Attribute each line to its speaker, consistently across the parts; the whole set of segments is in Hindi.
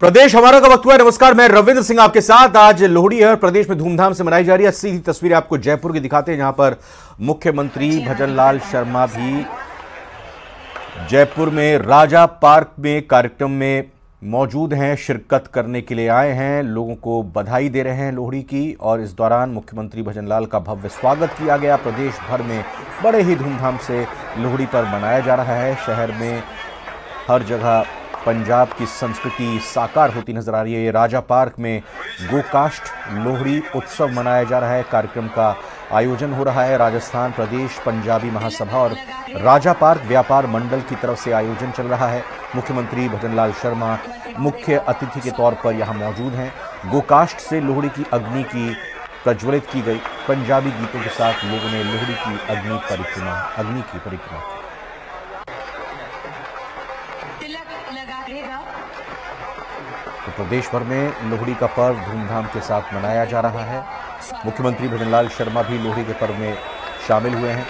Speaker 1: प्रदेश हमारा का वक्त हुआ है। नमस्कार, मैं रविंद्र सिंह आपके साथ। आज लोहड़ी है और प्रदेश में धूमधाम से मनाई जा रही है। सीधी तस्वीरें आपको जयपुर की दिखाते हैं, जहां पर मुख्यमंत्री भजनलाल शर्मा भी जयपुर में राजा पार्क में कार्यक्रम में मौजूद हैं, शिरकत करने के लिए आए हैं, लोगों को बधाई दे रहे हैं लोहड़ी की। और इस दौरान मुख्यमंत्री भजनलाल का भव्य स्वागत किया गया। प्रदेश भर में बड़े ही धूमधाम से लोहड़ी पर्व मनाया जा रहा है। शहर में हर जगह पंजाब की संस्कृति साकार होती नजर आ रही है। ये राजा पार्क में गोकाष्ठ लोहड़ी उत्सव मनाया जा रहा है। कार्यक्रम का आयोजन हो रहा है। राजस्थान प्रदेश पंजाबी महासभा और राजा पार्क व्यापार मंडल की तरफ से आयोजन चल रहा है। मुख्यमंत्री भजनलाल शर्मा मुख्य अतिथि के तौर पर यहाँ मौजूद हैं। गोकाष्ठ से लोहड़ी की अग्नि की प्रज्वलित की गई। पंजाबी गीतों के साथ लोगों ने लोहड़ी की अग्नि की परिक्रमा तो प्रदेश भर में लोहड़ी का पर्व धूमधाम के साथ मनाया जा रहा है। मुख्यमंत्री भजनलाल शर्मा भी लोहड़ी के पर्व में शामिल हुए हैं।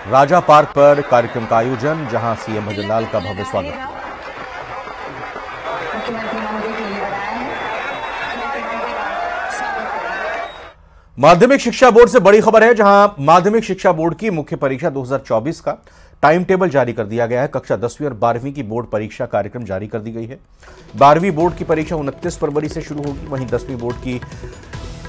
Speaker 1: राजा पार्क पर कार्यक्रम का आयोजन, जहां सीएम भजनलाल का भव्य स्वागत हुआ। माध्यमिक शिक्षा बोर्ड से बड़ी खबर है, जहां माध्यमिक शिक्षा बोर्ड की मुख्य परीक्षा 2024 का टाइम टेबल जारी कर दिया गया है। कक्षा 10वीं और 12वीं की बोर्ड परीक्षा कार्यक्रम जारी कर दी गई है। 12वीं बोर्ड की परीक्षा 29 फरवरी से शुरू होगी, वहीं 10वीं बोर्ड की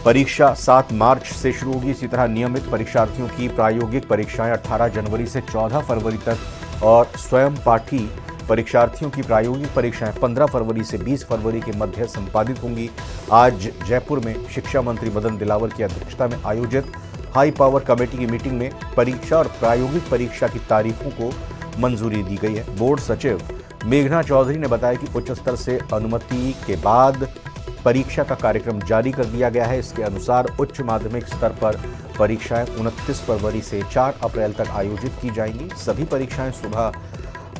Speaker 1: परीक्षा 7 मार्च से शुरू होगी। इसी तरह नियमित परीक्षार्थियों की प्रायोगिक परीक्षाएं 18 जनवरी से 14 फरवरी तक और स्वयं पाठी परीक्षार्थियों की प्रायोगिक परीक्षाएं 15 फरवरी से 20 फरवरी के मध्य संपादित होंगी। आज जयपुर में शिक्षा मंत्री मदन दिलावर की अध्यक्षता में आयोजित हाई पावर कमेटी की मीटिंग में परीक्षा और प्रायोगिक परीक्षा की तारीखों को मंजूरी दी गई है। बोर्ड सचिव मेघना चौधरी ने बताया कि उच्च स्तर से अनुमति के बाद परीक्षा का कार्यक्रम जारी कर दिया गया है। इसके अनुसार उच्च माध्यमिक स्तर पर परीक्षाएं 29 फरवरी से 4 अप्रैल तक आयोजित की जाएंगी। सभी परीक्षाएं सुबह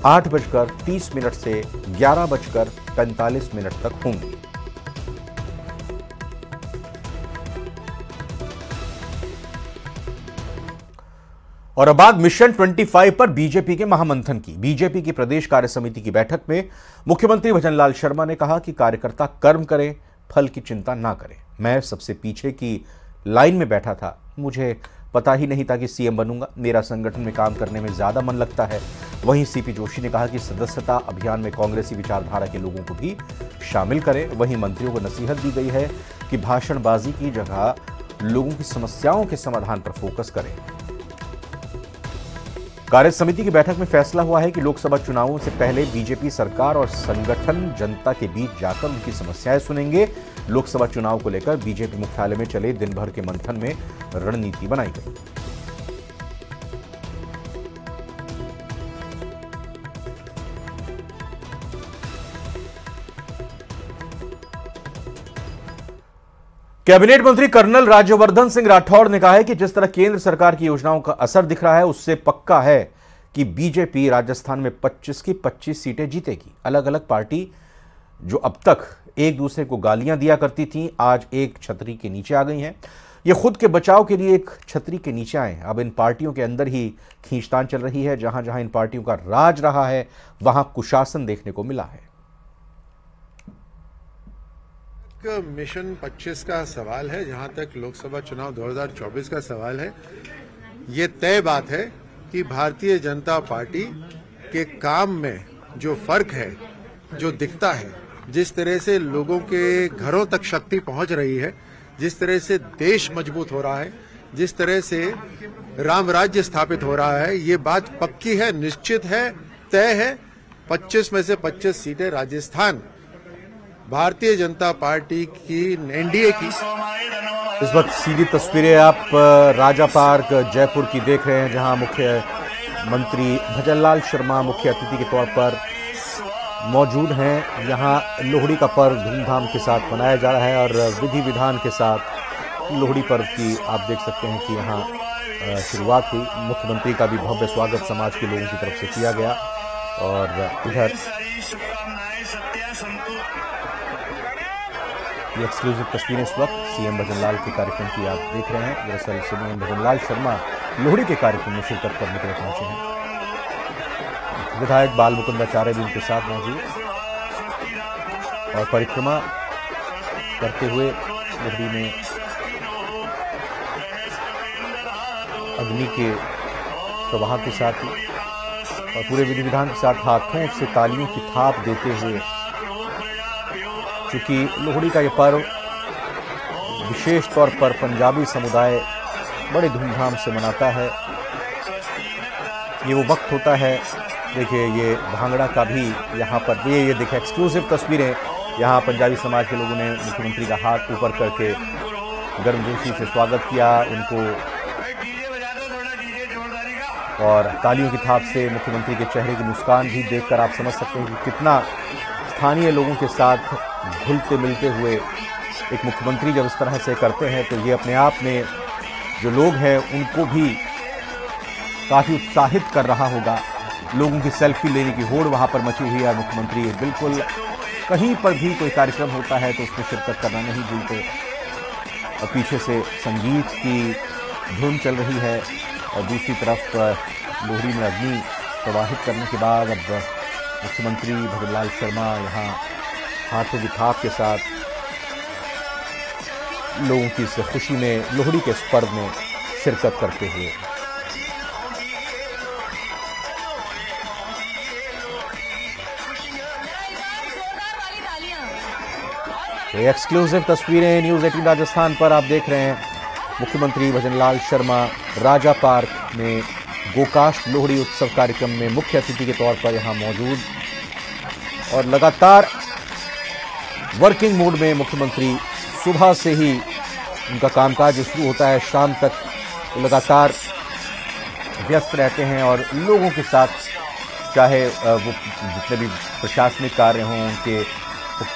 Speaker 1: 8:30 से 11:45 तक होंगी। और अब बात मिशन 25 पर बीजेपी के महामंथन की। बीजेपी की प्रदेश कार्य समिति की बैठक में मुख्यमंत्री भजनलाल शर्मा ने कहा कि कार्यकर्ता कर्म करें, फल की चिंता ना करें। मैं सबसे पीछे की लाइन में बैठा था, मुझे पता ही नहीं था कि सीएम बनूंगा। मेरा संगठन में काम करने में ज्यादा मन लगता है। वहीं सीपी जोशी ने कहा कि सदस्यता अभियान में कांग्रेसी विचारधारा के लोगों को भी शामिल करें। वहीं मंत्रियों को नसीहत दी गई है कि भाषणबाजी की जगह लोगों की समस्याओं के समाधान पर फोकस करें। कार्य समिति की बैठक में फैसला हुआ है कि लोकसभा चुनावों से पहले बीजेपी सरकार और संगठन जनता के बीच जाकर उनकी समस्याएं सुनेंगे। लोकसभा चुनाव को लेकर बीजेपी मुख्यालय में चले दिन भर के मंथन में रणनीति बनाई गई। कैबिनेट मंत्री कर्नल राज्यवर्धन सिंह राठौड़ ने कहा है कि जिस तरह केंद्र सरकार की योजनाओं का असर दिख रहा है, उससे पक्का है कि बीजेपी राजस्थान में 25 की 25 सीटें जीतेगी। अलग अलग पार्टी जो अब तक एक दूसरे को गालियां दिया करती थीं, आज एक छतरी के नीचे आ गई हैं। ये खुद के बचाव के लिए एक छतरी के नीचे आए। अब इन पार्टियों के अंदर ही खींचतान चल रही है। जहां जहां इन पार्टियों का राज रहा है, वहां कुशासन देखने को मिला है।
Speaker 2: मिशन 25 का सवाल है, जहां तक लोकसभा चुनाव 2024 का सवाल है, ये तय बात है कि भारतीय जनता पार्टी के काम में जो फर्क है, जो दिखता है, जिस तरह से लोगों के घरों तक शक्ति पहुंच रही है, जिस तरह से देश मजबूत हो रहा है, जिस तरह से राम राज्य स्थापित हो रहा है, ये बात पक्की है, निश्चित है, तय है। 25 में से 25 सीटें राजस्थान भारतीय जनता पार्टी की, एनडीए की।
Speaker 1: इस वक्त सीधी तस्वीरें आप राजा पार्क जयपुर की देख रहे हैं, जहां मुख्यमंत्री भजनलाल शर्मा मुख्य अतिथि के तौर पर मौजूद हैं। यहां लोहड़ी का पर्व धूमधाम के साथ मनाया जा रहा है और विधि विधान के साथ लोहड़ी पर्व की आप देख सकते हैं कि यहां शुरुआत हुई। मुख्यमंत्री का भी भव्य स्वागत समाज के लोगों की तरफ से किया गया। और इधर ये एक्सक्लूसिव तस्वीरें इस वक्त सीएम भजनलाल के कार्यक्रम की आप देख रहे हैं। दरअसल सीएम भजनलाल शर्मा लोहड़ी के कार्यक्रम में शिरकत करने के लिए पहुंचे हैं। विधायक बाल मुकुंदाचार्य भी उनके साथ मौजूद और परिक्रमा करते हुए लोहड़ी में अग्नि के प्रवाह के साथ ही और पूरे विधि विधान के साथ हाथों से तालियों की थाप देते हुए, चूंकि लोहड़ी का यह पर्व विशेष तौर पर पंजाबी समुदाय बड़े धूमधाम से मनाता है। ये वो वक्त होता है, देखिए ये भांगड़ा का भी यहाँ पर ये देखिए एक्सक्लूसिव तस्वीरें, यहाँ पंजाबी समाज के लोगों ने मुख्यमंत्री का हाथ ऊपर करके गर्मजोशी से स्वागत किया उनको और तालियों की थाप से मुख्यमंत्री के चेहरे की मुस्कान भी देखकर आप समझ सकते हैं कि कितना स्थानीय लोगों के साथ घुलते मिलते हुए एक मुख्यमंत्री जब इस तरह से करते हैं तो ये अपने आप में जो लोग हैं उनको भी काफ़ी उत्साहित कर रहा होगा। लोगों की सेल्फी लेने की होड़ वहाँ पर मची हुई है। मुख्यमंत्री बिल्कुल कहीं पर भी कोई कार्यक्रम होता है तो उसमें शिरकत करना नहीं भूलते और पीछे से संगीत की धुन चल रही है और दूसरी तरफ लोहड़ी में अग्नि प्रवाहित करने के बाद अब मुख्यमंत्री भजनलाल शर्मा यहाँ हाथों की थाप के साथ लोगों की इस खुशी में, लोहड़ी के इस पर्व में शिरकत करते हुए। एक्सक्लूसिव तस्वीरें न्यूज़ 18 राजस्थान पर आप देख रहे हैं। मुख्यमंत्री भजनलाल शर्मा राजा पार्क में गोकाष्ट लोहड़ी उत्सव कार्यक्रम में मुख्य अतिथि के तौर पर यहां मौजूद और लगातार वर्किंग मूड में मुख्यमंत्री सुबह से ही उनका कामकाज शुरू होता है, शाम तक लगातार व्यस्त रहते हैं और लोगों के साथ, चाहे वो जितने भी प्रशासनिक कार्य हों, उनके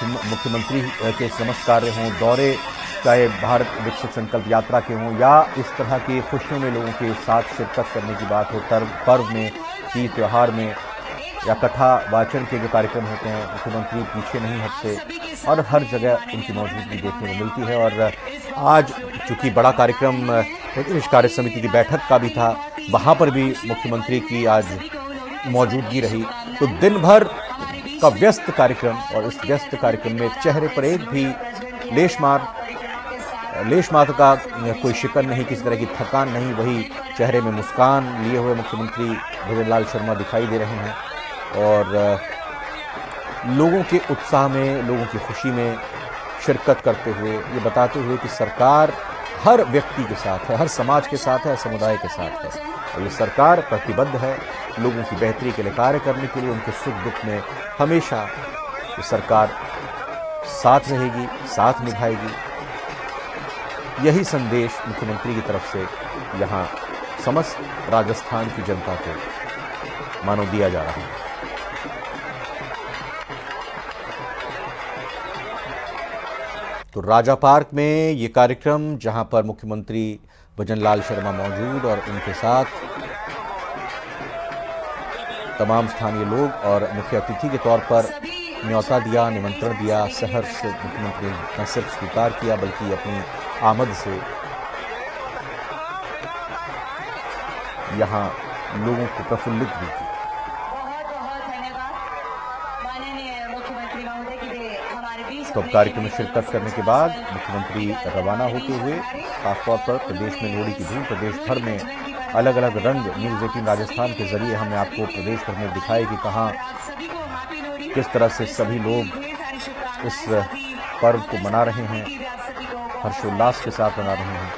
Speaker 1: मुख्यमंत्री के समस्त कार्य हों, दौरे चाहे भारत विकसित संकल्प यात्रा के हों या इस तरह की खुशियों में लोगों के साथ शिरकत करने की बात हो, पर्व में, तीज त्योहार में या कथा वाचन के जो कार्यक्रम होते हैं, मुख्यमंत्री पीछे नहीं हटते और हर जगह उनकी मौजूदगी देखने को मिलती है। और आज चूंकि बड़ा कार्यक्रम प्रदेश कार्य समिति की बैठक का भी था, वहाँ पर भी मुख्यमंत्री की आज मौजूदगी रही, तो दिन भर का व्यस्त कार्यक्रम और इस व्यस्त कार्यक्रम में चेहरे पर एक भी लेश मात्र का कोई शिकन नहीं, किसी तरह की थकान नहीं, वही चेहरे में मुस्कान लिए हुए मुख्यमंत्री भजनलाल शर्मा दिखाई दे रहे हैं और लोगों के उत्साह में, लोगों की खुशी में शिरकत करते हुए, ये बताते हुए कि सरकार हर व्यक्ति के साथ है, हर समाज के साथ है, हर समुदाय के साथ है और ये सरकार प्रतिबद्ध है लोगों की बेहतरी के लिए कार्य करने के लिए। उनके सुख दुख में हमेशा ये सरकार साथ रहेगी, साथ निभाएगी। यही संदेश मुख्यमंत्री की तरफ से यहाँ समस्त राजस्थान की जनता को मानो दिया जा रहा है। तो राजा पार्क में ये कार्यक्रम, जहां पर मुख्यमंत्री भजनलाल शर्मा मौजूद और उनके साथ तमाम स्थानीय लोग और मुख्य अतिथि के तौर पर न्योता दिया, निमंत्रण दिया, सहर्ष मुख्यमंत्री ने न सिर्फ स्वीकार किया बल्कि अपनी आमद से यहाँ लोगों को प्रफुल्लित भी किया। तो अब कार्यक्रम में शिरकत करने के बाद मुख्यमंत्री रवाना होते हुए खासतौर पर प्रदेश में लोहड़ी की धूम, प्रदेश भर में अलग अलग रंग न्यूज़ 18 राजस्थान के जरिए हमने आपको प्रदेश भर में दिखाए कि कहाँ किस तरह से सभी लोग इस पर्व को मना रहे हैं, हर्षोल्लास के साथ मना रहे हैं।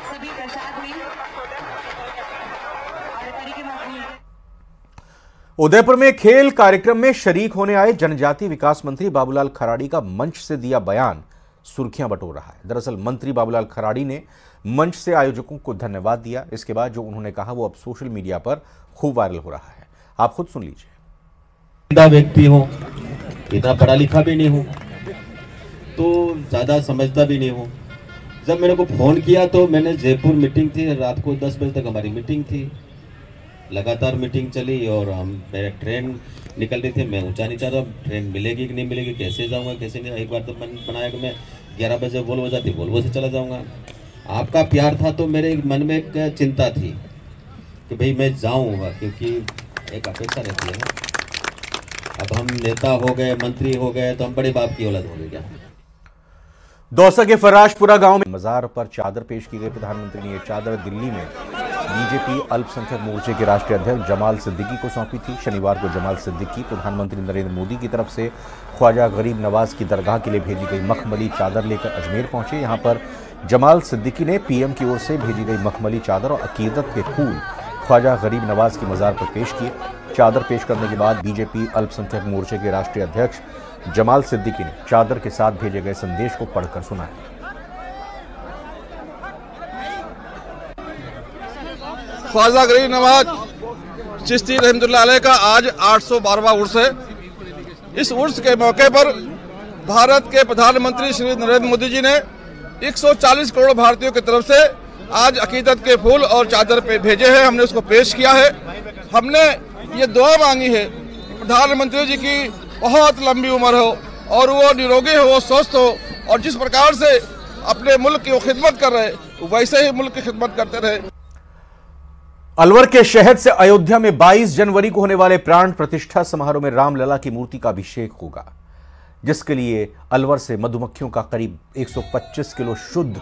Speaker 1: उदयपुर में खेल कार्यक्रम में शरीक होने आए जनजातीय विकास मंत्री बाबूलाल खराड़ी का मंच से दिया बयान सुर्खियां बटोर रहा है। दरअसल मंत्री बाबूलाल खराड़ी ने मंच से आयोजकों को धन्यवाद दिया। इसके बाद जो उन्होंने कहा वो अब सोशल मीडिया पर खूब वायरल हो रहा है, आप खुद सुन लीजिए।
Speaker 3: व्यक्ति हूँ, इतना पढ़ा लिखा भी नहीं हूँ, तो ज्यादा समझता भी नहीं हूँ। जब मेरे को फोन किया तो मैंने जयपुर मीटिंग थी, रात को 10 बजे तक हमारी मीटिंग थी, लगातार मीटिंग चली और हम मेरे ट्रेन निकल रही थी। मैं ऊंचा नीचा था, ट्रेन मिलेगी कि नहीं मिलेगी, कैसे जाऊंगा कैसे नहीं। एक बार तो मन बनाया कि मैं 11 बजे वोल्वो जाती, वोल्वो से चला जाऊंगा। आपका प्यार था तो मेरे मन में एक चिंता थी कि भाई मैं जाऊंगा, क्योंकि एक अपेक्षा रहती है ना। अब हम नेता हो गए, मंत्री हो गए, तो हम बड़े बाप की औलाद हो गए क्या?
Speaker 1: दौसा के फराशपुरा गांव में मजार पर चादर पेश की गई। प्रधानमंत्री ने यह चादर दिल्ली में बीजेपी अल्पसंख्यक मोर्चे के राष्ट्रीय अध्यक्ष जमाल सिद्दीकी को सौंपी थी। शनिवार को जमाल सिद्दीकी प्रधानमंत्री नरेंद्र मोदी की तरफ से ख्वाजा गरीब नवाज की दरगाह के लिए भेजी गई मखमली चादर लेकर अजमेर पहुंचे। यहां पर जमाल सिद्दीकी ने पीएम की ओर से भेजी गई मखमली चादर और अकीदत के फूल ख्वाजा गरीब नवाज की मजार पर पेश किए। चादर पेश करने के बाद बीजेपी अल्पसंख्यक मोर्चे के राष्ट्रीय अध्यक्ष जमाल सिद्दीकी ने चादर के साथ भेजे गए संदेश को पढ़कर सुनाया।
Speaker 4: ख्वाजा गरीब नवाज चिश्ती रहमतुल्लाह अलैह का आज 812वां उर्स है। इस उर्स के मौके पर भारत के प्रधानमंत्री श्री नरेंद्र मोदी जी ने 140 करोड़ भारतीयों की तरफ से आज अकीदत के फूल और चादर पे भेजे हैं। हमने उसको पेश किया है। हमने ये दुआ मांगी है प्रधानमंत्री जी की बहुत लंबी उम्र हो और वो निरोगी हो, वो स्वस्थ हो और जिस प्रकार से अपने मुल्क की वो खिदमत कर रहे वैसे ही मुल्क की खिदमत करते रहे।
Speaker 1: अलवर के शहद से अयोध्या में 22 जनवरी को होने वाले प्राण प्रतिष्ठा समारोह में रामलला की मूर्ति का अभिषेक होगा, जिसके लिए अलवर से मधुमक्खियों का करीब 125 किलो शुद्ध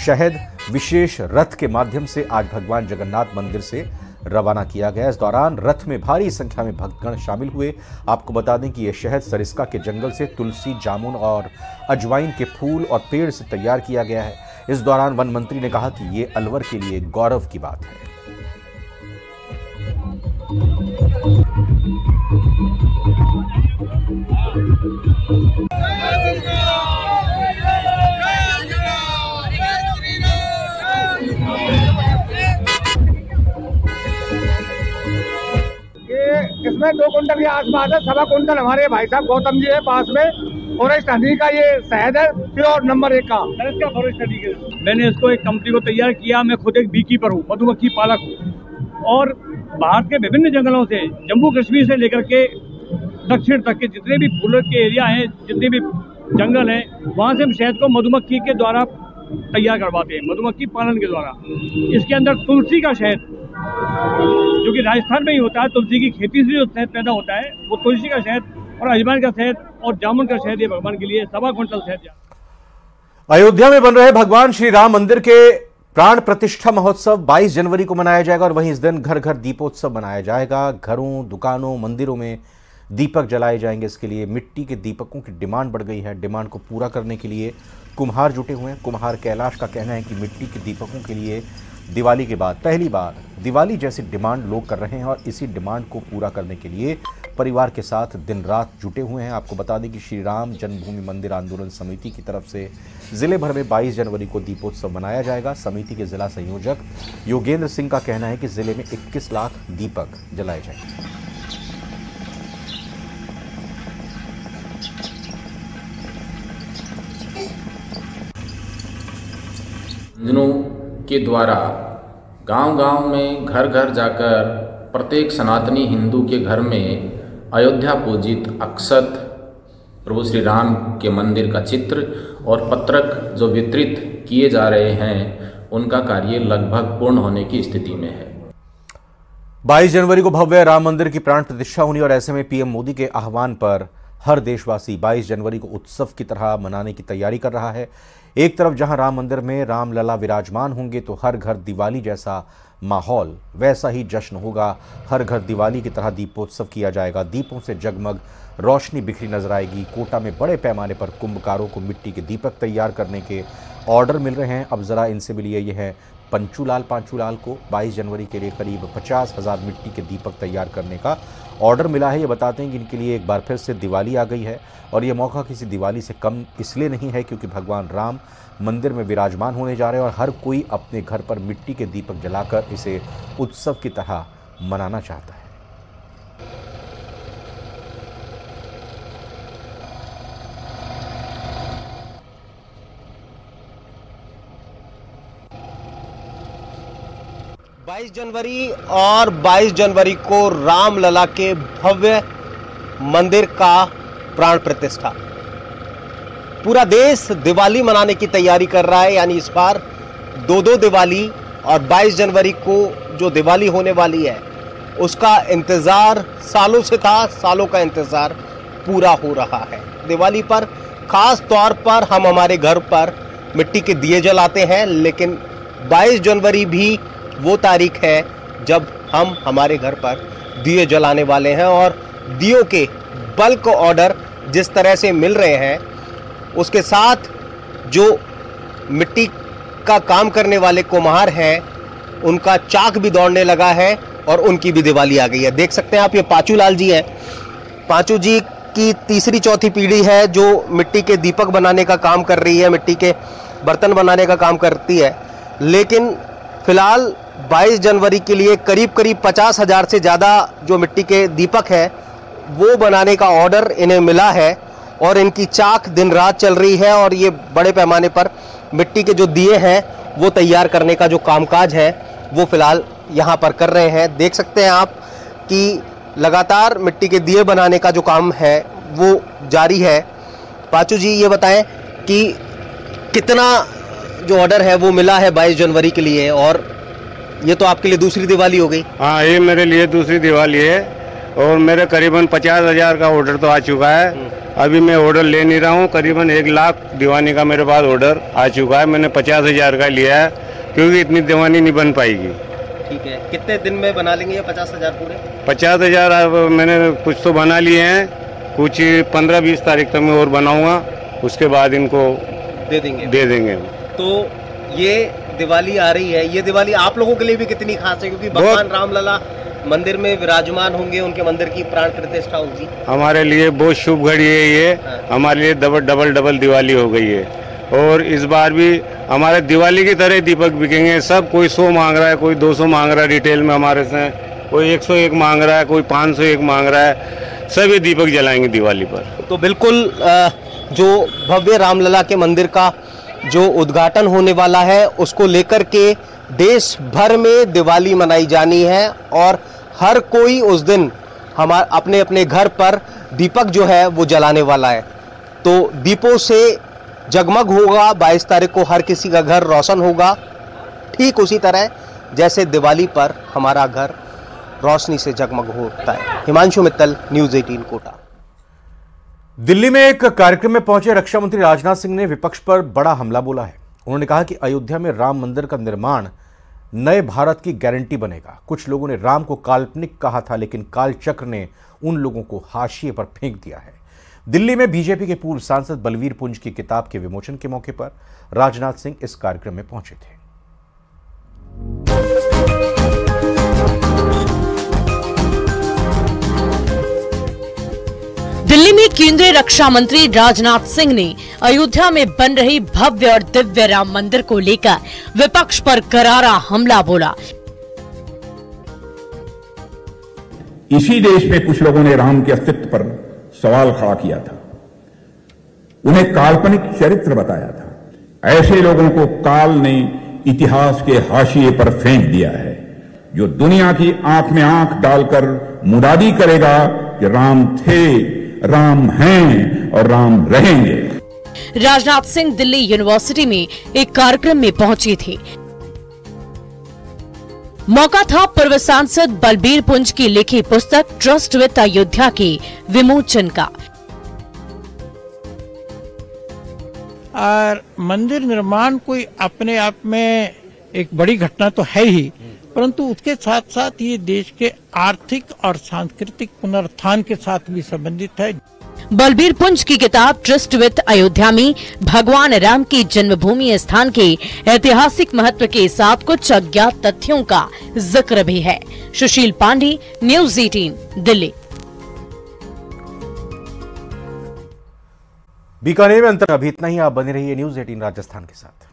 Speaker 1: शहद विशेष रथ के माध्यम से आज भगवान जगन्नाथ मंदिर से रवाना किया गया। इस दौरान रथ में भारी संख्या में भक्तगण शामिल हुए। आपको बता दें कि यह शहद सरिस्का के जंगल से तुलसी, जामुन और अजवाइन के फूल और पेड़ से तैयार किया गया है। इस दौरान वन मंत्री ने कहा कि यह अलवर के लिए गौरव की बात है।
Speaker 5: इसमें 2 कुंटल के आसपास है। 1.25 कुंटल हमारे भाई साहब गौतम जी है पास में। फॉरेस्ट हनी का ये शहद है, प्योर नंबर 1 का। फॉरेस्ट हनी के
Speaker 6: मैंने इसको एक कंपनी को तैयार किया। मैं खुद एक बी कीपर हूँ, मधुमक्खी पालक हूँ और भारत के विभिन्न जंगलों से, जम्मू कश्मीर से लेकर के दक्षिण तक के जितने भी फूलों के एरिया हैं, जितने भी जंगल हैं, वहाँ से हम शहद को मधुमक्खी के द्वारा तैयार करवाते हैं, मधुमक्खी पालन के द्वारा। इसके अंदर तुलसी का शहद जो कि राजस्थान में ही होता है, तुलसी की खेती से जो शहद पैदा होता है वो तुलसी का शहद और अजवाइन का शहद और जामुन का शहद, ये भगवान के लिए 1.25 कुंटल शहद।
Speaker 1: अयोध्या में बन रहे भगवान श्री राम मंदिर के प्राण प्रतिष्ठा महोत्सव 22 जनवरी को मनाया जाएगा और वहीं इस दिन घर घर दीपोत्सव मनाया जाएगा। घरों, दुकानों, मंदिरों में दीपक जलाए जाएंगे। इसके लिए मिट्टी के दीपकों की डिमांड बढ़ गई है। डिमांड को पूरा करने के लिए कुम्हार जुटे हुए हैं। कुम्हार कैलाश का कहना है कि मिट्टी के दीपकों के लिए दिवाली के बाद पहली बार दिवाली जैसी डिमांड लोग कर रहे हैं और इसी डिमांड को पूरा करने के लिए परिवार के साथ दिन रात जुटे हुए हैं। आपको बता दें कि श्री राम जन्मभूमि मंदिर आंदोलन समिति की तरफ से जिले भर में 22 जनवरी को दीपोत्सव मनाया जाएगा। समिति के जिला संयोजक योगेंद्र सिंह का कहना है कि जिले में 21 लाख दीपक जलाए जाएंगे।
Speaker 7: के द्वारा गांव-गांव में घर घर जाकर प्रत्येक सनातनी हिंदू के घर में अयोध्या पूजित अक्षत, प्रभु श्री राम के मंदिर का चित्र और पत्रक जो वितरित किए जा रहे हैं, उनका कार्य लगभग पूर्ण होने की स्थिति में है।
Speaker 1: 22 जनवरी को भव्य राम मंदिर की प्राण प्रतिष्ठा होनी और ऐसे में पीएम मोदी के आह्वान पर हर देशवासी 22 जनवरी को उत्सव की तरह मनाने की तैयारी कर रहा है। एक तरफ जहां राम मंदिर में रामलला विराजमान होंगे तो हर घर दिवाली जैसा माहौल, वैसा ही जश्न होगा। हर घर दिवाली की तरह दीपोत्सव किया जाएगा। दीपों से जगमग रोशनी बिखरी नजर आएगी। कोटा में बड़े पैमाने पर कुंभकारों को मिट्टी के दीपक तैयार करने के ऑर्डर मिल रहे हैं। अब जरा इनसे मिलिए। यह है पांचूलाल को 22 जनवरी के लिए करीब 50,000 मिट्टी के दीपक तैयार करने का ऑर्डर मिला है। ये बताते हैं कि इनके लिए एक बार फिर से दिवाली आ गई है और ये मौका किसी दिवाली से कम इसलिए नहीं है क्योंकि भगवान राम मंदिर में विराजमान होने जा रहे हैं और हर कोई अपने घर पर मिट्टी के दीपक जलाकर इसे उत्सव की तरह मनाना चाहता है।
Speaker 8: जनवरी और 22 जनवरी को रामलला के भव्य मंदिर का प्राण प्रतिष्ठा। पूरा देश दिवाली मनाने की तैयारी कर रहा है, यानी इस बार 2 दिवाली और 22 जनवरी को जो दिवाली होने वाली है उसका इंतजार सालों से था, सालों का इंतजार पूरा हो रहा है। दिवाली पर खास तौर पर हम हमारे घर पर मिट्टी के दिए जलाते हैं, लेकिन 22 जनवरी भी वो तारीख है जब हम हमारे घर पर दिए जलाने वाले हैं। और दियों के बल्क ऑर्डर जिस तरह से मिल रहे हैं, उसके साथ जो मिट्टी का काम करने वाले कुम्हार हैं, उनका चाक भी दौड़ने लगा है और उनकी भी दिवाली आ गई है। देख सकते हैं आप, ये पांचू लाल जी हैं। पांचू जी की तीसरी चौथी पीढ़ी है जो मिट्टी के दीपक बनाने का काम कर रही है, मिट्टी के बर्तन बनाने का काम करती है। लेकिन फिलहाल 22 जनवरी के लिए करीब 50,000 से ज़्यादा जो मिट्टी के दीपक है वो बनाने का ऑर्डर इन्हें मिला है और इनकी चाक दिन रात चल रही है और ये बड़े पैमाने पर मिट्टी के जो दिए हैं वो तैयार करने का जो कामकाज है वो फिलहाल यहाँ पर कर रहे हैं। देख सकते हैं आप कि लगातार मिट्टी के दिए बनाने का जो काम है वो जारी है। पाचू जी, ये बताएं कि कितना जो ऑर्डर है वो मिला है 22 जनवरी के लिए, और ये तो आपके लिए दूसरी दिवाली हो गई।
Speaker 9: हाँ, ये मेरे लिए दूसरी दिवाली है और मेरे करीबन 50,000 का ऑर्डर तो आ चुका है। अभी मैं ऑर्डर ले नहीं रहा हूँ, करीबन 1 लाख दीवानी का मेरे पास ऑर्डर आ चुका है। मैंने 50,000 का लिया है क्योंकि इतनी दीवानी नहीं बन पाएगी।
Speaker 8: ठीक है, कितने दिन में बना लेंगे ये 50,000 पूरे?
Speaker 9: 50,000 मैंने कुछ तो बना लिए हैं, कुछ 15-20 तारीख तक मैं और बनाऊंगा, उसके बाद इनको दे देंगे।
Speaker 8: तो ये दिवाली आ रही है, ये दिवाली आप लोगों के लिए भी कितनी खास है? क्योंकि भगवान रामलला मंदिर में विराजमान होंगे, उनके मंदिर की प्राण प्रतिष्ठा होगी।
Speaker 9: हमारे लिए बहुत शुभ घड़ी है ये। हाँ। हमारे लिए डबल दिवाली हो गई है और इस बार भी हमारे दिवाली की तरह दीपक बिकेंगे सब। कोई 100 मांग रहा है, कोई 200 मांग रहा है रिटेल में हमारे से, कोई 101 मांग रहा है, कोई 501 मांग रहा है। सभी दीपक जलाएंगे दिवाली पर।
Speaker 8: तो बिल्कुल जो भव्य रामलला के मंदिर का जो उद्घाटन होने वाला है उसको लेकर के देश भर में दिवाली मनाई जानी है और हर कोई उस दिन अपने अपने घर पर दीपक जो है वो जलाने वाला है। तो दीपों से जगमग होगा, 22 तारीख को हर किसी का घर रोशन होगा, ठीक उसी तरह जैसे दिवाली पर हमारा घर रोशनी से जगमग होता है। हिमांशु मित्तल, न्यूज़ 18 कोटा।
Speaker 1: दिल्ली में एक कार्यक्रम में पहुंचे रक्षा मंत्री राजनाथ सिंह ने विपक्ष पर बड़ा हमला बोला है। उन्होंने कहा कि अयोध्या में राम मंदिर का निर्माण नए भारत की गारंटी बनेगा। कुछ लोगों ने राम को काल्पनिक कहा था, लेकिन कालचक्र ने उन लोगों को हाशिए पर फेंक दिया है। दिल्ली में बीजेपी के पूर्व सांसद बलवीर पुंज की किताब के विमोचन के मौके पर राजनाथ सिंह इस कार्यक्रम में पहुंचे थे।
Speaker 10: दिल्ली में केंद्रीय रक्षा मंत्री राजनाथ सिंह ने अयोध्या में बन रही भव्य और दिव्य राम मंदिर को लेकर विपक्ष पर करारा हमला बोला।
Speaker 11: इसी देश में कुछ लोगों ने राम के अस्तित्व पर सवाल खड़ा किया था, उन्हें काल्पनिक चरित्र बताया था। ऐसे लोगों को काल ने इतिहास के हाशिए पर फेंक दिया है, जो दुनिया की आंख में आंख डालकर मुनादी करेगा कि राम थे, राम हैं और राम रहेंगे।
Speaker 10: राजनाथ सिंह दिल्ली यूनिवर्सिटी में एक कार्यक्रम में पहुंचे थे। मौका था पूर्व सांसद बलबीर पुंज की लिखी पुस्तक ट्रस्ट विद अयोध्या के विमोचन का।
Speaker 12: और मंदिर निर्माण कोई अपने आप में एक बड़ी घटना तो है ही, परंतु उसके साथ साथ ये देश के आर्थिक और सांस्कृतिक पुनरुत्थान के साथ भी संबंधित है।
Speaker 10: बलबीर पुंज की किताब ट्रस्ट विद अयोध्या में भगवान राम की जन्मभूमि स्थान के ऐतिहासिक महत्व के साथ कुछ अज्ञात तथ्यों का जिक्र भी है। सुशील पांडे, न्यूज़ 18 दिल्ली।
Speaker 1: बीकानेर में अंतर अभी इतना ही। आप बने रहिए न्यूज़ 18 राजस्थान के साथ।